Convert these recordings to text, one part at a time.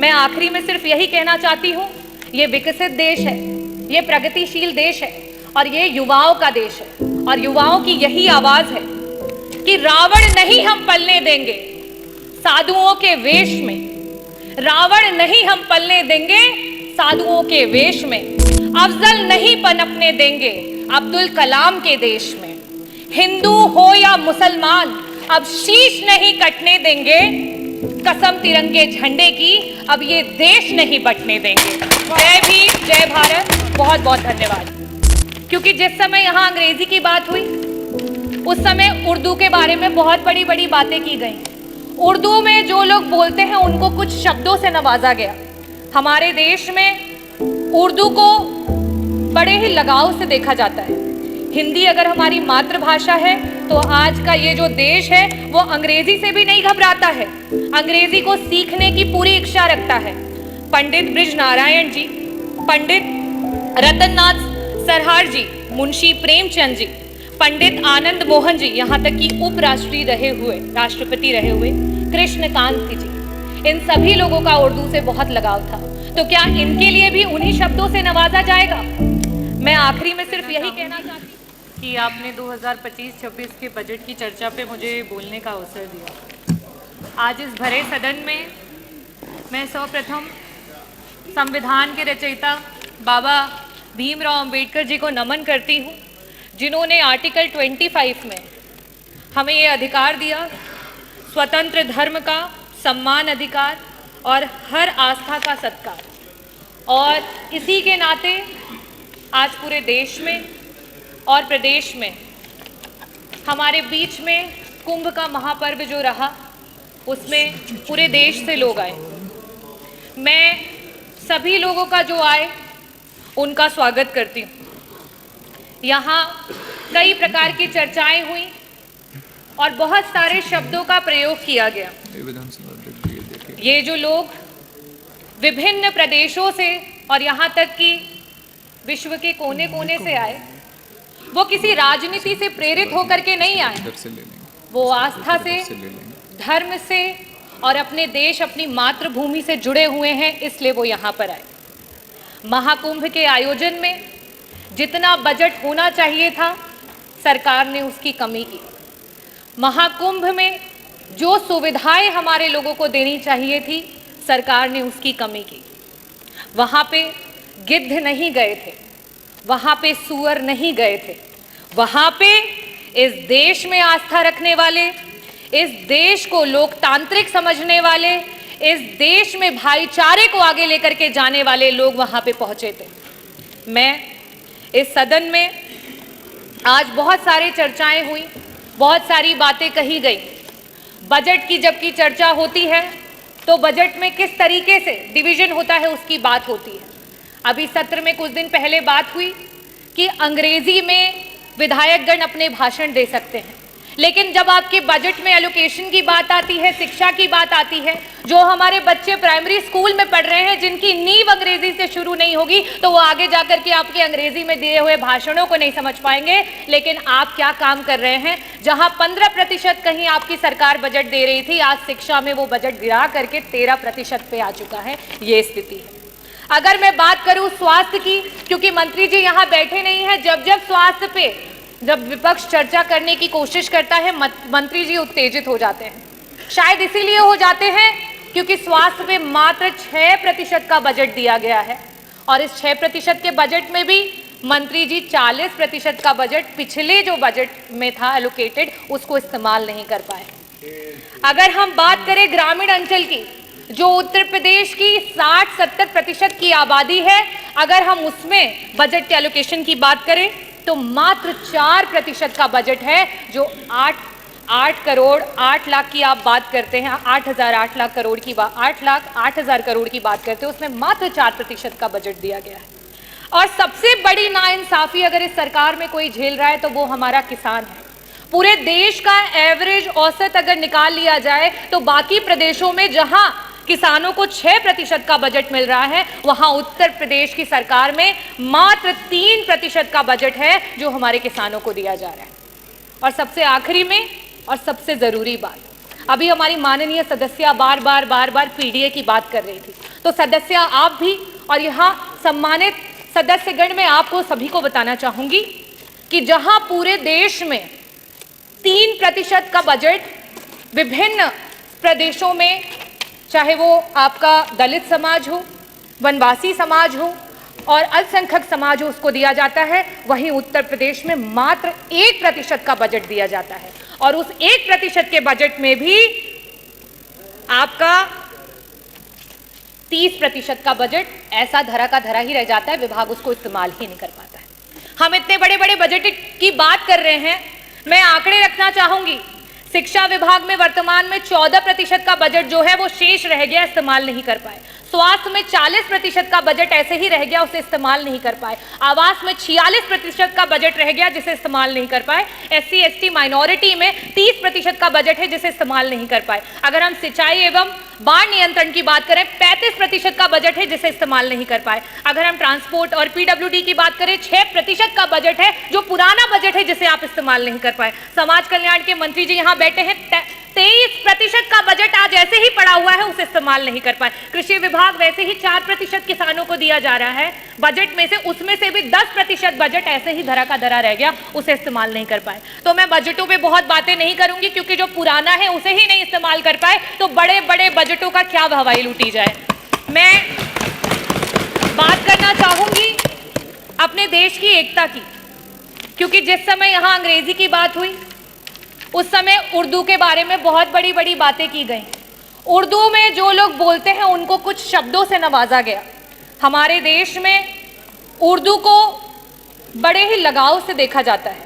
मैं आखिरी में सिर्फ यही कहना चाहती हूँ, ये विकसित देश है, ये प्रगतिशील देश है और ये युवाओं का देश है और युवाओं की यही आवाज है कि रावण नहीं हम पलने देंगे साधुओं के वेश में, रावण नहीं हम पलने देंगे साधुओं के वेश में, अफजल नहीं पनपने देंगे अब्दुल कलाम के देश में, हिंदू हो या मुसलमान अब शीश नहीं कटने देंगे, कसम तिरंगे झंडे की अब ये देश नहीं बंटने देंगे। जय भीम, जय भारत, बहुत बहुत धन्यवाद। क्योंकि जिस समय यहाँ अंग्रेजी की बात हुई उस समय उर्दू के बारे में बहुत बड़ी बड़ी बातें की गई। उर्दू में जो लोग बोलते हैं उनको कुछ शब्दों से नवाजा गया। हमारे देश में उर्दू को बड़े ही लगाव से देखा जाता है। हिंदी अगर हमारी मातृभाषा है तो आज का ये जो देश है वो अंग्रेजी से भी नहीं घबराता है, अंग्रेजी को सीखने की पूरी इच्छा रखता है। पंडित ब्रिज नारायण जी, पंडित रतननाथ सरहार जी, मुंशी प्रेमचंद जी, पंडित आनंद मोहन जी, यहाँ तक कि उपराष्ट्रपति रहे हुए कृष्णकांत जी, इन सभी लोगों का उर्दू से बहुत लगाव था। तो क्या इनके लिए भी उन्हीं शब्दों से नवाजा जाएगा? मैं आखिरी में सिर्फ यही कहना चाहती हूँ कि आपने 2025-26 के बजट की चर्चा पे मुझे बोलने का अवसर दिया। आज इस भरे सदन में मैं सर्वप्रथम संविधान के रचयिता बाबा भीमराव अंबेडकर जी को नमन करती हूँ, जिन्होंने आर्टिकल 25 में हमें ये अधिकार दिया, स्वतंत्र धर्म का सम्मान अधिकार और हर आस्था का सत्कार। और इसी के नाते आज पूरे देश में और प्रदेश में हमारे बीच में कुंभ का महापर्व जो रहा उसमें पूरे देश से लोग आए। मैं सभी लोगों का जो आए उनका स्वागत करती हूँ। यहाँ कई प्रकार की चर्चाएं हुई और बहुत सारे शब्दों का प्रयोग किया गया। ये जो लोग विभिन्न प्रदेशों से और यहाँ तक कि विश्व के कोने कोने से आए, वो किसी राजनीति से प्रेरित होकर के नहीं आए, वो आस्था से, धर्म से और अपने देश, अपनी मातृभूमि से जुड़े हुए हैं, इसलिए वो यहाँ पर आए। महाकुंभ के आयोजन में जितना बजट होना चाहिए था सरकार ने उसकी कमी की। महाकुंभ में जो सुविधाएं हमारे लोगों को देनी चाहिए थी सरकार ने उसकी कमी की। वहाँ पे गिद्ध नहीं गए थे, वहाँ पे सुअर नहीं गए थे, वहाँ पे इस देश में आस्था रखने वाले, इस देश को लोकतांत्रिक समझने वाले, इस देश में भाईचारे को आगे लेकर के जाने वाले लोग वहाँ पे पहुँचे थे। मैं इस सदन में आज बहुत सारी चर्चाएं हुई, बहुत सारी बातें कही गई। बजट की जबकि चर्चा होती है तो बजट में किस तरीके से डिवीजन होता है उसकी बात होती है। अभी सत्र में कुछ दिन पहले बात हुई कि अंग्रेजी में विधायकगण अपने भाषण दे सकते हैं, लेकिन जब आपके बजट में एलोकेशन की बात आती है, शिक्षा की बात आती है, जो हमारे बच्चे प्राइमरी स्कूल में पढ़ रहे हैं जिनकी नींव अंग्रेजी से शुरू नहीं होगी तो वो आगे जाकर के आपके अंग्रेजी में दिए हुए भाषणों को नहीं समझ पाएंगे। लेकिन आप क्या काम कर रहे हैं? जहां 15% कहीं आपकी सरकार बजट दे रही थी, आज शिक्षा में वो बजट गिरा करके 13% पे आ चुका है। ये स्थिति है। अगर मैं बात करूं स्वास्थ्य की, क्योंकि मंत्री जी यहाँ बैठे नहीं है, जब स्वास्थ्य पे जब विपक्ष चर्चा करने की कोशिश करता है मंत्री जी उत्तेजित हो जाते हैं। शायद इसीलिए हो जाते हैं क्योंकि स्वास्थ्य पे मात्र 6% का बजट दिया गया है और इस 6% के बजट में भी मंत्री जी 40% का बजट पिछले जो बजट में था एलोकेटेड उसको इस्तेमाल नहीं कर पाए। अगर हम बात करें ग्रामीण अंचल की, जो उत्तर प्रदेश की 60-70% की आबादी है, अगर हम उसमें बजट के एलोकेशन की बात करें तो मात्र 4% का बजट है, जो 8 करोड़ 8 लाख की आप बात करते हैं, 8 लाख करोड़ की बात, 8 लाख 8 हजार करोड़ की बात करते हैं, उसमें मात्र 4% का बजट दिया गया है। और सबसे बड़ी नाइंसाफी अगर इस सरकार में कोई झेल रहा है तो वो हमारा किसान है। पूरे देश का एवरेज औसत अगर निकाल लिया जाए तो बाकी प्रदेशों में जहां किसानों को 6% का बजट मिल रहा है, वहां उत्तर प्रदेश की सरकार में मात्र 3% का बजट है जो हमारे किसानों को दिया जा रहा है। और सबसे आखिरी में और सबसे जरूरी बात, अभी हमारी माननीय सदस्य बार बार पीडीए की बात कर रही थी, तो सदस्य आप भी और यहाँ सम्मानित सदस्यगण, मैं आपको सभी को बताना चाहूंगी कि जहां पूरे देश में 3% का बजट विभिन्न प्रदेशों में, चाहे वो आपका दलित समाज हो, वनवासी समाज हो और अल्पसंख्यक समाज हो, उसको दिया जाता है, वहीं उत्तर प्रदेश में मात्र 1% का बजट दिया जाता है। और उस 1% के बजट में भी आपका 30% का बजट ऐसा धरा का धरा ही रह जाता है, विभाग उसको इस्तेमाल ही नहीं कर पाता है। हम इतने बड़े बड़े बजट की बात कर रहे हैं, मैं आंकड़े रखना चाहूंगी। शिक्षा विभाग में वर्तमान में 14% का बजट जो है वो शेष रह गया, इस्तेमाल नहीं कर पाए। स्वास्थ्य में 40% का बजट ऐसे ही रह गया, उसे इस्तेमाल नहीं कर पाए। आवास में 46% का बजट रह गया, जिसे इस्तेमाल नहीं कर पाए। SC ST माइनॉरिटी में 30% का बजट है, जिसे इस्तेमाल नहीं कर पाए। अगर हम सिंचाई एवं बाढ़ नियंत्रण की बात करें, 35% का बजट है, जिसे इस्तेमाल नहीं कर पाए। अगर हम ट्रांसपोर्ट और PWD की बात करें, 6% का बजट है, जो पुराना बजट है, जिसे आप इस्तेमाल नहीं कर पाए। समाज कल्याण के मंत्री जी यहाँ बैठे हैं, 23% का बजट आज ऐसे ही पड़ा हुआ है, उसे इस्तेमाल नहीं कर पाए। कृषि विभाग वैसे ही 4% किसानों को दिया जा रहा है बजट में से, उसमें से भी 10% बजट ऐसे ही धरा का धरा रह गया, उसे इस्तेमाल नहीं कर पाए। तो मैं बजटों पे बहुत बातें नहीं करूंगी, क्योंकि जो पुराना है उसे ही नहीं इस्तेमाल कर पाए, तो बड़े बड़े बजटों का क्या हवाई लूटी जाए। मैं बात करना चाहूंगी अपने देश की एकता की, क्योंकि जिस समय यहां अंग्रेजी की बात हुई, उस समय उर्दू के बारे में बहुत बड़ी बड़ी बातें की गई। उर्दू में जो लोग बोलते हैं उनको कुछ शब्दों से नवाजा गया। हमारे देश में उर्दू को बड़े ही लगाव से देखा जाता है।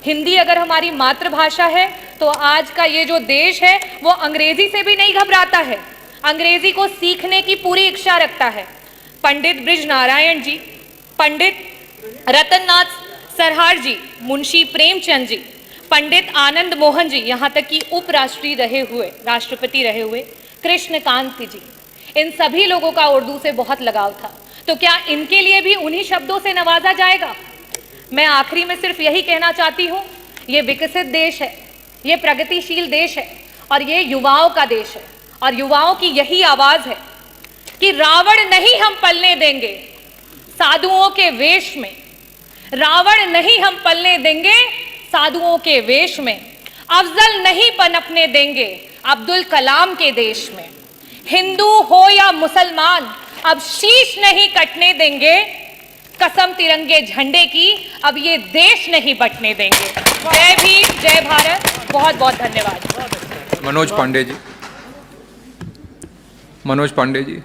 हिंदी अगर हमारी मातृभाषा है, तो आज का ये जो देश है वो अंग्रेजी से भी नहीं घबराता है, अंग्रेजी को सीखने की पूरी इच्छा रखता है। पंडित ब्रिज नारायण जी, पंडित रतननाथ सरहार जी, मुंशी प्रेमचंद जी, पंडित आनंद मोहन जी, यहाँ तक कि उपराष्ट्रपति रहे हुए कृष्णकांत जी, इन सभी लोगों का उर्दू से बहुत लगाव था। तो क्या इनके लिए भी उन्हीं शब्दों से नवाजा जाएगा? मैं आखिरी में सिर्फ यही कहना चाहती हूँ, ये विकसित देश है, ये प्रगतिशील देश है और ये युवाओं का देश है। और युवाओं की यही आवाज है कि रावण नहीं हम पलने देंगे साधुओं के वेश में, रावण नहीं हम पलने देंगे साधुओं के वेश में, अफजल नहीं पनपने देंगे अब्दुल कलाम के देश में। हिंदू हो या मुसलमान अब शीश नहीं कटने देंगे, कसम तिरंगे झंडे की अब ये देश नहीं बंटने देंगे। जय भीम, जय भारत, बहुत बहुत धन्यवाद। मनोज पांडे जी।